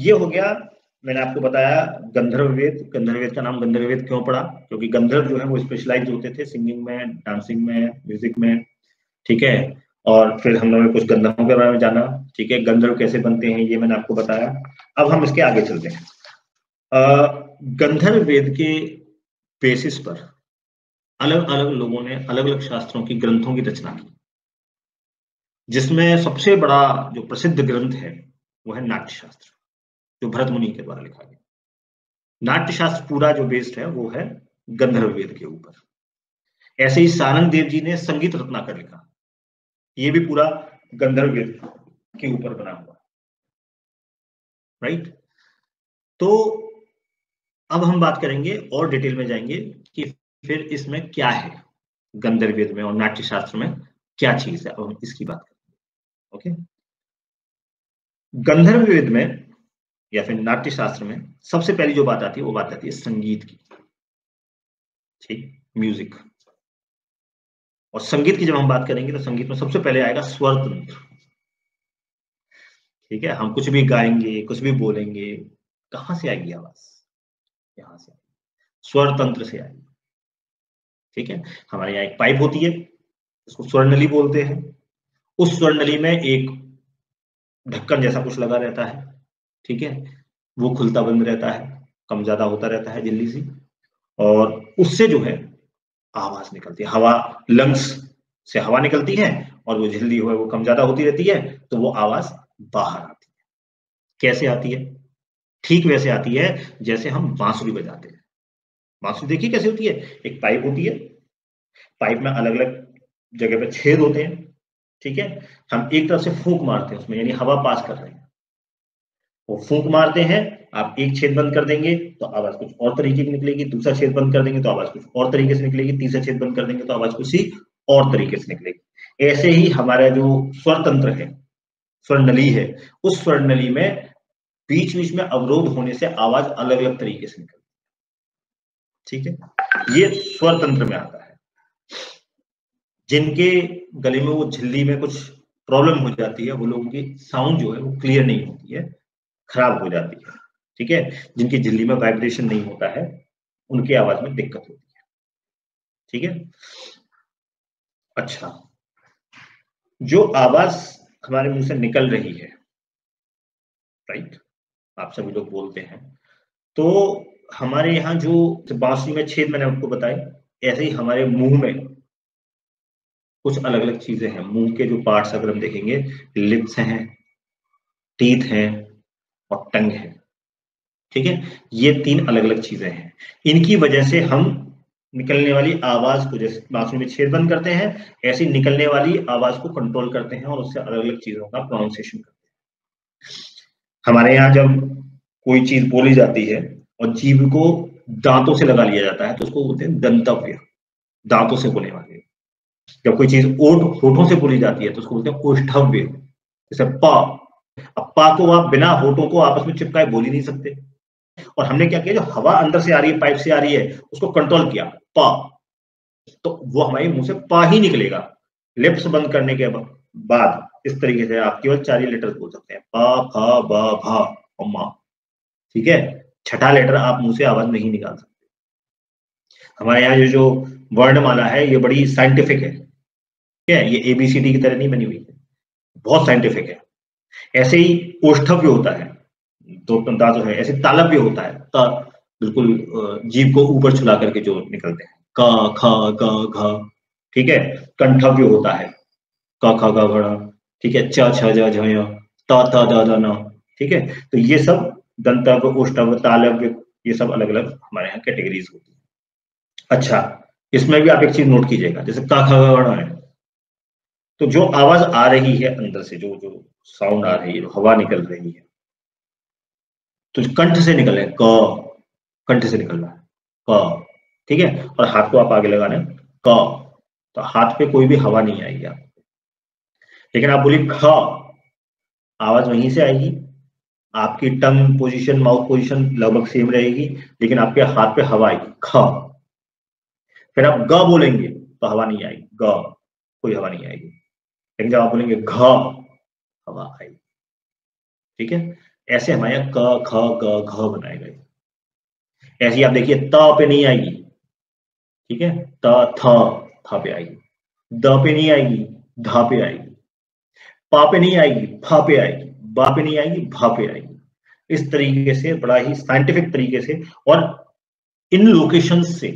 ये हो गया, मैंने आपको बताया गंधर्व वेद। गंधर्व वेद का नाम गंधर्व वेद क्यों पड़ा? क्योंकि गंधर्व जो है वो स्पेशलाइज होते थे सिंगिंग में, डांसिंग में, म्यूजिक में, ठीक है। और फिर हम लोगों ने कुछ गंधर्वों के बारे में जाना, ठीक है, गंधर्व कैसे बनते हैं ये मैंने आपको बताया। अब हम इसके आगे चलते हैं। गंधर्व वेद के बेसिस पर अलग अलग लोगों ने अलग अलग शास्त्रों की ग्रंथों की रचना की, जिसमें सबसे बड़ा जो प्रसिद्ध ग्रंथ है वो है नाट्यशास्त्र, जो भरत मुनि के द्वारा लिखा गया। नाट्यशास्त्र पूरा जो बेस्ड है वो है गंधर्व वेद के ऊपर। ऐसे ही सारंग देव जी ने संगीत रत्नाकर लिखा, ये भी पूरा गंधर्व वेद के ऊपर बना हुआ, राइट। तो अब हम बात करेंगे और डिटेल में जाएंगे कि फिर इसमें क्या है, गंधर्व वेद में और नाट्यशास्त्र में क्या चीज है, अब हम इसकी बात करेंगे। ओके, गंधर्व वेद में या फिर नाट्यशास्त्र में सबसे पहली जो बात आती है वो बात आती है संगीत की, ठीक, म्यूजिक। और संगीत की जब हम बात करेंगे तो संगीत में सबसे पहले आएगा स्वर तंत्र, ठीक है। हम कुछ भी गाएंगे, कुछ भी बोलेंगे, कहां से आएगी आवाज? यहां से, स्वर तंत्र से आएगी, ठीक है। हमारे यहाँ एक पाइप होती है, उसको स्वर नली बोलते हैं। उस स्वर नली में एक ढक्कन जैसा कुछ लगा रहता है, ठीक है, वो खुलता बंद रहता है, कम ज्यादा होता रहता है झिल्ली सी, और उससे जो है आवाज निकलती है। हवा, लंग्स से हवा निकलती है और वो झिल्ली है वो कम ज्यादा होती रहती है, तो वो आवाज बाहर आती है। कैसे आती है? ठीक वैसे आती है जैसे हम बांसुरी बजाते हैं। बांसुरी देखिए कैसे होती है, एक पाइप होती है, पाइप में अलग अलग जगह पे छेद होते हैं, ठीक है। हम एक तरफ से फूंक मारते हैं उसमें, यानी हवा पास कर रहे हैं, वो फूंक मारते हैं। आप एक छेद बंद कर देंगे तो आवाज कुछ और तरीके की निकलेगी, दूसरा छेद बंद कर देंगे तो आवाज कुछ और तरीके से निकलेगी, तीसरा छेद बंद कर देंगे तो आवाज कुछ ही और तरीके से निकलेगी। ऐसे ही हमारा जो स्वर तंत्र है, स्वर नली है, उस स्वर नली में बीच बीच में अवरोध होने से आवाज अलग अलग तरीके से निकलती है, ठीक है। ये स्वर तंत्र में आता है। जिनके गले में वो झिल्ली में कुछ प्रॉब्लम हो जाती है, वो लोगों की साउंड जो है वो क्लियर नहीं होती है, खराब हो जाती है, ठीक है। जिनकी झिल्ली में वाइब्रेशन नहीं होता है, उनकी आवाज में दिक्कत होती है, ठीक है। अच्छा, जो आवाज हमारे मुंह से निकल रही है, राइट, आप सभी लोग बोलते हैं, तो हमारे यहाँ जो बांसुरी में छेद मैंने आपको बताए, ऐसे ही हमारे मुंह में कुछ अलग अलग चीजें हैं। मुंह के जो पार्ट्स अगर हम देखेंगे, लिप्स हैं, टीथ हैं और टंग है, ठीक है। ये तीन अलग अलग चीजें हैं। इनकी वजह से हम निकलने वाली आवाज को, जैसे बांसुरी में छेद बंद करते हैं, ऐसी निकलने वाली आवाज को कंट्रोल करते हैं और उससे अलग अलग चीजों का प्रोनाउंसिएशन करते हैं। हमारे यहाँ जब कोई चीज बोली जाती है और जीभ को दांतों से लगा लिया जाता है तो उसको बोलते हैं दंतव्य, दांतों से बोलने वाले। जब कोई चीज ओठ होठों से बोली जाती है तो उसको बोलते हैं ओष्ठव्य, जैसे प। अब पा को आप बिना होठों को आपस में चिपकाए बोल ही नहीं सकते, और हमने क्या किया, जो हवा अंदर से आ रही है, पाइप से आ रही है, उसको कंट्रोल किया, पा, तो वो हमारे मुंह से पा ही निकलेगा। लिप्स बंद करने के बाद इस तरीके से आप केवल 4 ही लेटर बोल सकते हैं, पा, फा, बा, भा और मा, ठीक है। छठा लेटर आप मुंह से आवाज नहीं निकाल सकते। हमारे यहाँ ये जो वर्णमाला है ये बड़ी साइंटिफिक है, ठीक है, ये एबीसीडी की तरह नहीं बनी हुई है, बहुत साइंटिफिक है। ऐसे ही ओष्ठव्य होता है, दो दांत है, ऐसे तालव्य होता है, बिल्कुल जीभ को ऊपर छुला करके जो निकलते हैं, क, ख, ग, घ, ठीक है। कंठव्य होता है, क, ख, ग, घ, ठीक है, च, छ, ज, झ, य, त, थ, द, ध, न, ठीक है। तो ये सब दंतव्य, ओष्ठव्य, तालव्य, ये सब अलग अलग हमारे यहाँ कैटेगरीज होती है। अच्छा, इसमें भी आप एक चीज नोट कीजिएगा, जैसे क, ख, ग, घ है, तो जो आवाज आ रही है अंदर से, जो जो साउंड आ रही है, जो हवा निकल रही है, तो कंठ से निकल रहा है, क, कंठ से निकल रहा है क, ठीक है। और हाथ को आप आगे लगा रहे हैं क, तो हाथ पे कोई भी हवा नहीं आएगी आप, लेकिन आप बोलिए ख, आवाज वहीं से आएगी। आपकी टंग पोजीशन, माउथ पोजीशन लगभग सेम रहेगी, लेकिन आपके हाथ पे हवा आएगी, ख। फिर आप ग बोलेंगे तो हवा नहीं आएगी, ग, कोई हवा नहीं आएगी, लेकिन जब आप बोलेंगे घ, हवा आएगी, ठीक है। ऐसे हमारे यहाँ क ख ग घ बनाए गए। ऐसे ही आप देखिए त पे नहीं आएगी, ठीक है, त थ पे आएगी, द पे नहीं आएगी, ध पे आएगी, पा पे नहीं आएगी, फ पे आएगी, बा पे नहीं आएगी, भ पे आएगी। इस तरीके से बड़ा ही साइंटिफिक तरीके से, और इन लोकेशंस से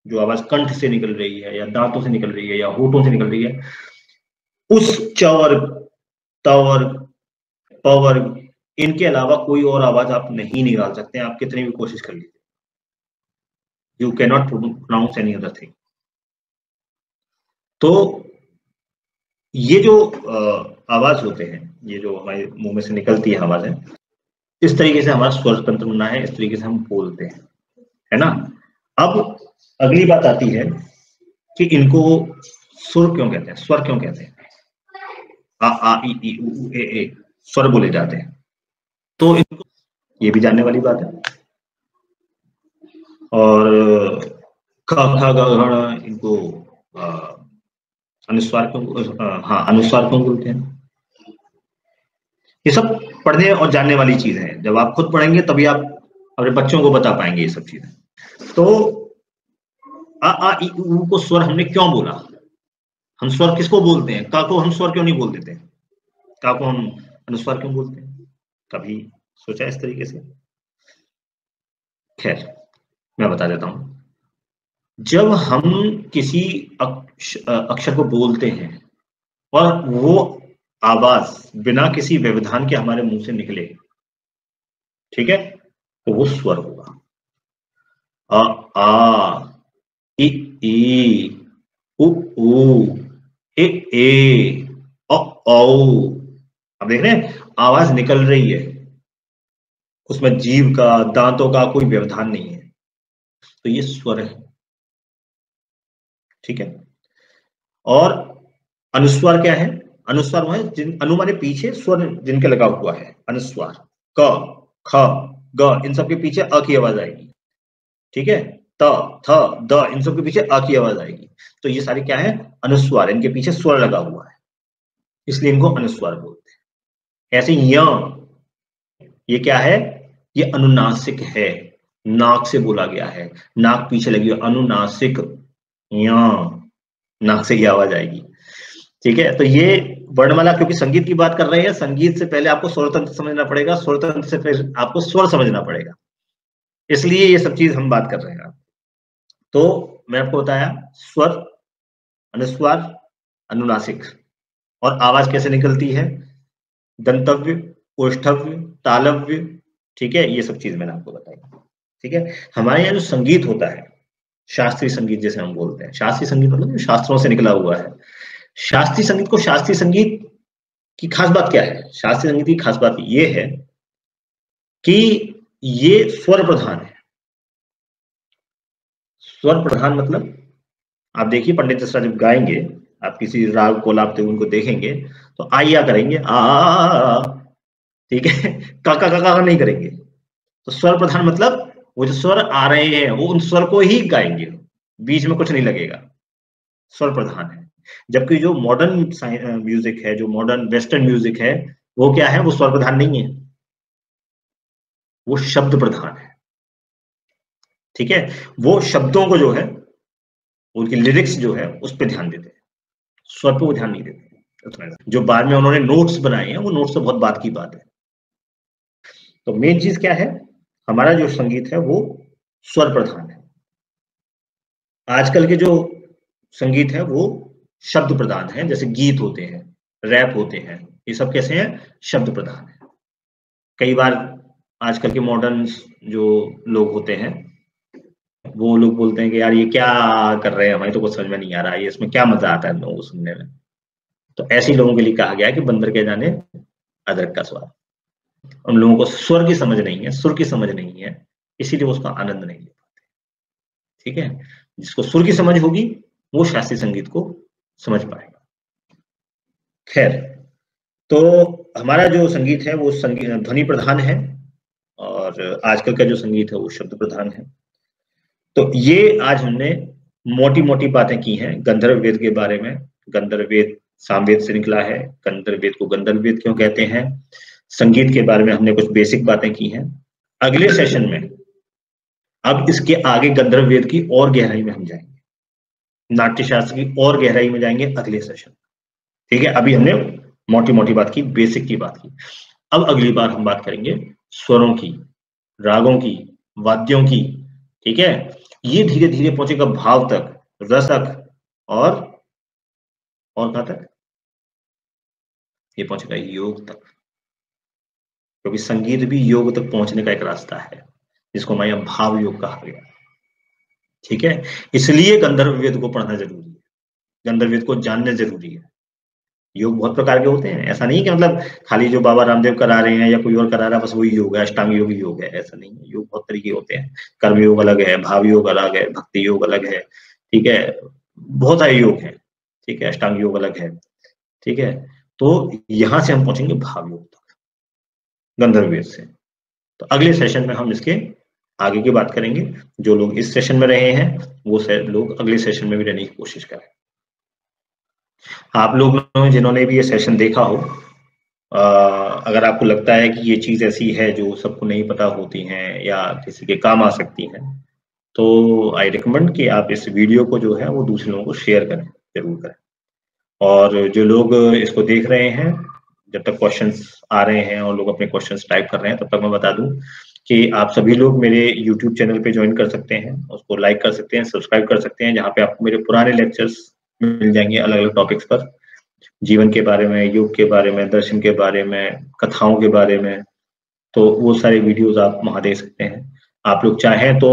जो आवाज कंठ से निकल रही है या दांतों से निकल रही है या होठों से निकल रही है, उस च वर्ग, त वर्ग, प वर्ग, इनके अलावा कोई और आवाज आप नहीं निकाल सकते हैं, आप कितनी भी कोशिश कर लीजिए। You can not pronounce any other thing. तो ये जो आवाज होते हैं, ये जो हमारे मुंह में से निकलती है आवाज है, इस तरीके से हमारा स्वर तंत्र बना है, इस तरीके से हम बोलते हैं, है ना। अब अगली बात आती है कि इनको सुर क्यों कहते हैं, स्वर क्यों कहते हैं। आ आ ई ई उ ए स्वर बोले जाते हैं, तो इनको ये भी जानने वाली बात है। और ख ख ग घ इनको अनुस्वार क्यों, हाँ अनुस्वार क्यों बोलते हैं। ये सब पढ़ने और जानने वाली चीजें हैं, जब आप खुद पढ़ेंगे तभी आप अपने बच्चों को बता पाएंगे ये सब चीजें। तो आ आ ई उ को स्वर हमने क्यों बोला, हम स्वर किसको बोलते हैं, का को हम स्वर क्यों नहीं बोल देते, का को हम अनुस्वार क्यों बोलते हैं, कभी सोचा इस तरीके से। खैर मैं बता देता हूं। जब हम किसी अक्षर को बोलते हैं और वो आवाज बिना किसी व्यवधान के हमारे मुंह से निकले, ठीक है, तो वो स्वर होगा। आ आ ई ई उ ऊ ए औ अब देख रहे हैं आवाज निकल रही है, उसमें जीभ का, दांतों का कोई व्यवधान नहीं है, तो ये स्वर है, ठीक है। और अनुस्वार क्या है, अनुस्वार वो है जिन अनु माने पीछे, स्वर जिनके लगा हुआ है, अनुस्वार क ख ग इन सब के पीछे अ की आवाज आएगी, ठीक है, त थ द इन सब के पीछे अ की आवाज आएगी, तो ये सारे क्या है, अनुस्वार, इनके पीछे स्वर लगा हुआ है, इसलिए इनको अनुस्वार बोलते हैं। ऐसे य, ये क्या है, ये अनुनासिक है, नाक से बोला गया है, नाक पीछे लगी हुई, अनुनासिक, य नाक से ही आवाज आएगी, ठीक है। तो ये वर्णमाला, क्योंकि संगीत की बात कर रहे हैं, संगीत से पहले आपको स्वर तंत्र समझना पड़ेगा, स्वर तंत्र से फिर आपको स्वर समझना पड़ेगा, इसलिए ये सब चीज हम बात कर रहे हैं। तो मैं आपको बताया स्वर, अनुस्वार, अनुनासिक, और आवाज कैसे निकलती है, दंतव्य, ओष्ठव्य, तालव्य, ठीक है, ये सब चीज मैंने आपको बताई, ठीक है। हमारे यहाँ जो संगीत होता है, शास्त्रीय संगीत जैसे हम बोलते हैं, शास्त्रीय संगीत मतलब शास्त्रों से निकला हुआ है। शास्त्रीय संगीत को, शास्त्रीय संगीत की खास बात क्या है, शास्त्रीय संगीत की खास बात ये है कि ये स्वर प्रधान है। स्वर प्रधान मतलब आप देखिए पंडित जसरा जब गाएंगे, आप किसी राग को लापते उनको देखेंगे तो आइया करेंगे, आ, ठीक है, का नहीं करेंगे। तो स्वर प्रधान मतलब वो जो स्वर आ रहे हैं वो उन स्वर को ही गाएंगे, बीच में कुछ नहीं लगेगा, स्वर प्रधान है। जबकि जो मॉडर्न म्यूजिक है, जो मॉडर्न वेस्टर्न म्यूजिक है, वो क्या है, वो स्वर प्रधान नहीं है, वो शब्द प्रधान है, ठीक है। वो शब्दों को जो है, उनकी लिरिक्स जो है उस पर ध्यान देते हैं, स्वर पे वो ध्यान नहीं देते। जो बाद में उन्होंने नोट्स बनाए हैं, वो नोट्स तो बहुत बात की बात है। तो मेन चीज क्या है, हमारा जो संगीत है वो स्वर प्रधान है। आजकल के जो संगीत है वो शब्द प्रधान है, जैसे गीत होते हैं, रैप होते हैं, ये सब कैसे हैं, शब्द प्रधान है। कई बार आजकल के मॉडर्न जो लोग होते हैं वो लोग बोलते हैं कि यार ये क्या कर रहे हैं, हमें तो कुछ समझ में नहीं आ रहा है, ये इसमें क्या मजा आता है लोगों को सुनने में। तो ऐसे लोगों के लिए कहा गया है कि बंदर के जाने अदरक का स्वाद। उन लोगों को स्वर की समझ नहीं है, सुर की समझ नहीं है, इसीलिए वो उसका आनंद नहीं ले पाते, ठीक है। जिसको सुर की समझ होगी वो शास्त्रीय संगीत को समझ पाएगा। खैर, तो हमारा जो संगीत है वो संगीत ध्वनि प्रधान है, और आजकल का जो संगीत है वो शब्द प्रधान है। तो ये आज हमने मोटी मोटी बातें की हैं गंधर्व वेद के बारे में। गंधर्व वेद सामवेद से निकला है, गंधर्व वेद को गंधर्व वेद क्यों कहते हैं, संगीत के बारे में हमने कुछ बेसिक बातें की हैं। अगले सेशन में अब इसके आगे गंधर्व वेद की और गहराई में हम जाएंगे, नाट्यशास्त्र की और गहराई में जाएंगे अगले सेशन। ठीक है, अभी हमने मोटी मोटी बात की, बेसिक की बात की। अब अगली बार हम बात करेंगे स्वरों की, रागों की, वाद्यों की। ठीक है, ये धीरे धीरे पहुंचेगा भाव तक, रस तक, और कहां तक? ये पहुंचेगा योग तक, क्योंकि संगीत भी योग तक पहुंचने का एक रास्ता है, जिसको हमारे यहाँ भाव योग कहा गया। ठीक है, इसलिए गंधर्व वेद को पढ़ना जरूरी है, गंधर्व वेद को जानना जरूरी है। योग बहुत प्रकार के होते हैं, ऐसा नहीं कि मतलब खाली जो बाबा रामदेव करा रहे हैं या कोई और करा रहा है बस वही योग है, अष्टांग योग ही योग है, ऐसा नहीं है। योग बहुत तरीके होते हैं, कर्म योग अलग है, भाव योग अलग है, भक्ति योग अलग है। ठीक है, बहुत सारे योग हैं। ठीक है, अष्टांग योग अलग है। ठीक है, तो यहां से हम पहुंचेंगे भाव योग तक गंधर्व वेद से। तो अगले सेशन में हम इसके आगे की बात करेंगे। जो लोग इस सेशन में रहे हैं वो लोग अगले सेशन में भी रहने की कोशिश करें। आप लोग जिन्होंने भी ये सेशन देखा हो, अगर आपको लगता है कि ये चीज ऐसी है जो सबको नहीं पता होती हैं या किसी के काम आ सकती हैं, तो आई रिकमेंड कि आप इस वीडियो को जो है वो दूसरे लोगों को शेयर करें, जरूर करें। और जो लोग इसको देख रहे हैं, जब तक क्वेश्चंस आ रहे हैं और लोग अपने क्वेश्चंस टाइप कर रहे हैं, तब तक मैं बता दूं कि आप सभी लोग मेरे YouTube चैनल पे ज्वाइन कर सकते हैं, उसको लाइक कर सकते हैं, सब्सक्राइब कर सकते हैं, जहाँ पे आपको मेरे पुराने लेक्चर्स मिल जाएंगे अलग अलग टॉपिक्स पर, जीवन के बारे में, योग के बारे में, दर्शन के बारे में, कथाओं के बारे में। तो वो सारे वीडियोस आप वहां देख सकते हैं। आप लोग चाहें तो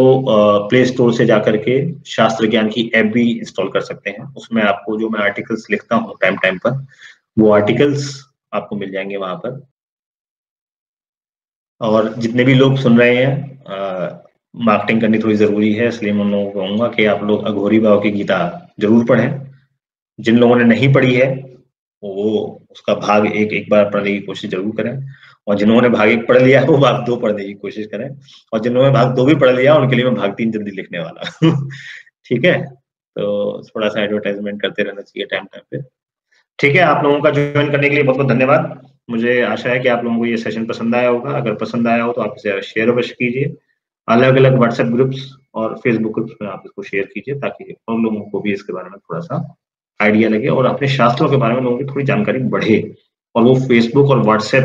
प्ले स्टोर से जाकर के शास्त्र ज्ञान की ऐप भी इंस्टॉल कर सकते हैं। उसमें आपको जो मैं आर्टिकल्स लिखता हूँ टाइम टाइम पर, वो आर्टिकल्स आपको मिल जाएंगे वहां पर। और जितने भी लोग सुन रहे हैं, मार्केटिंग करनी थोड़ी जरूरी है, इसलिए मैं उन लोगों को कहूंगा कि आप लोग अघोरी बाबा की गीता जरूर पढ़ें। जिन लोगों ने नहीं पढ़ी है वो उसका भाग एक बार पढ़ने की कोशिश जरूर करें, और जिन्होंने भाग 1 पढ़ लिया है वो भाग 2 पढ़ने की कोशिश करें, और जिन्होंने भाग 2 भी पढ़ लिया उनके लिए मैं भाग 3 जल्दी लिखने वाला हूँ। ठीक है, तो थोड़ा सा एडवर्टाइजमेंट करते रहना चाहिए टाइम टाइम पे। ठीक है, आप लोगों का ज्वाइन करने के लिए बहुत बहुत धन्यवाद। मुझे आशा है कि आप लोगों को ये सेशन पसंद आया होगा। अगर पसंद आया हो तो आप इसे शेयर अवश्य कीजिए, अलग अलग व्हाट्सएप ग्रुप्स और फेसबुक ग्रुप्स में आप इसको शेयर कीजिए, ताकि उन लोगों को भी इसके बारे में थोड़ा सा आइडिया लगे और अपने शास्त्रों के बारे में लोगों की थोड़ी जानकारी बढ़े, और वो फेसबुक और व्हाट्सएप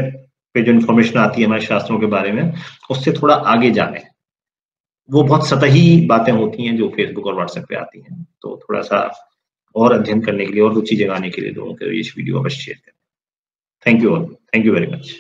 पे जो इन्फॉर्मेशन आती है हमारे शास्त्रों के बारे में, उससे थोड़ा आगे जाने। वो बहुत सतही बातें होती हैं जो फेसबुक और व्हाट्सएप पे आती हैं, तो थोड़ा सा और अध्ययन करने के लिए और रुचि जगाने के लिए लोगों को इस वीडियो अवश्य शेयर करें। Thank you all, thank you very much.